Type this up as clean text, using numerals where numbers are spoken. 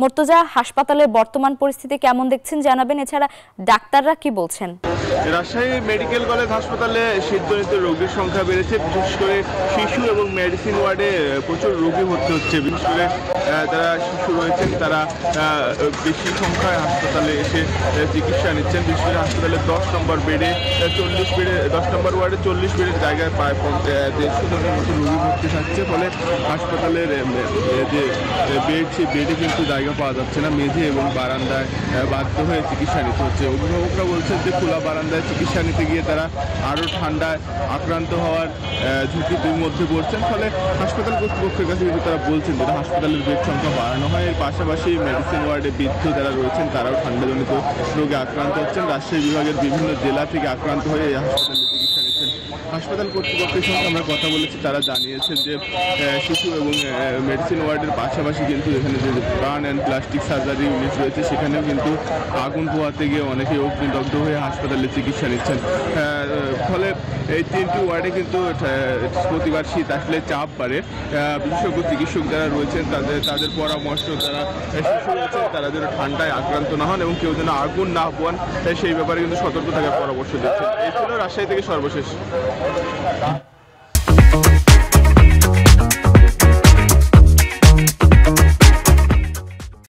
মুর্তজা, হাসপাতালের বর্তমান পরিস্থিতি কেমন দেখছেন জানাবেন, এছাড়া ডাক্তাররা কি বলছেন? রাজশাহী মেডিকেল কলেজ হাসপাতালে শীতজনিত রোগীর সংখ্যা বেড়েছে। বিশেষ করে শিশু এবং মেডিসিন ওয়ার্ডে প্রচুর রোগী ভর্তি হচ্ছে। বিশেষ করে যারা শিশু রয়েছেন তারা বেশি সংখ্যায় হাসপাতালে এসে চিকিৎসা নিচ্ছেন। বিশেষ করে হাসপাতালের 10 নম্বর বেডে 10 নম্বর ওয়ার্ডে 40 বেডের জায়গায় প্রায় 150 জনের মতো রোগী ভর্তি থাকছে। ফলে হাসপাতালের যে বেড, সেই বেডে কিন্তু জায়গা পাওয়া যাচ্ছে না। মেঝে এবং বারান্দায় বাধ্য হয়ে চিকিৎসা নিতে হচ্ছে। অভিভাবকরা বলছেন যে খোলা বারান্দায় চিকিৎসা নিতে গিয়ে তারা আরও ঠান্ডায় আক্রান্ত হওয়ার ঝুঁকির মধ্যে পড়ছেন। ফলে হাসপাতাল কর্তৃপক্ষের কাছে কিন্তু তারা বলছেন যে হাসপাতালের বেড সংখ্যা বাড়ানো হয়। এর পাশাপাশি মেডিসিন ওয়ার্ডে বৃদ্ধ যারা রয়েছেন তারাও ঠান্ডাজনিত রোগে আক্রান্ত হচ্ছেন। রাজশাহী বিভাগের বিভিন্ন জেলা থেকে আক্রান্ত হয়ে এই হাসপাতালে চিকিৎসা নিচ্ছেন। হাসপাতাল কর্তৃপক্ষের সঙ্গে আমরা কথা বলেছি, তারা জানিয়েছেন যে শিশু এবং মেডিসিন ওয়ার্ডের পাশাপাশি কিন্তু এখানে যে burn and plastic surgery unit রয়েছে সেখানেও কিন্তু আগুন পোহাতে গিয়ে অনেকে অগ্নিদগ্ধ হয়ে হাসপাতালে চিকিৎসা নিচ্ছেন। ফলে এই 3টি ওয়ার্ডে কিন্তু প্রতিবার শীত আসলে চাপ বাড়ে। বিশেষজ্ঞ চিকিৎসক যারা রয়েছেন তাদের পরামর্শ, যারা শিশু রয়েছেন তারা যেন ঠান্ডায় আক্রান্ত না হন এবং কেউ যেন আগুন না পোহান সেই ব্যাপারে কিন্তু সতর্ক থাকার পরামর্শ দিচ্ছেন। এই ছিল রাজশাহী থেকে সর্বশেষ।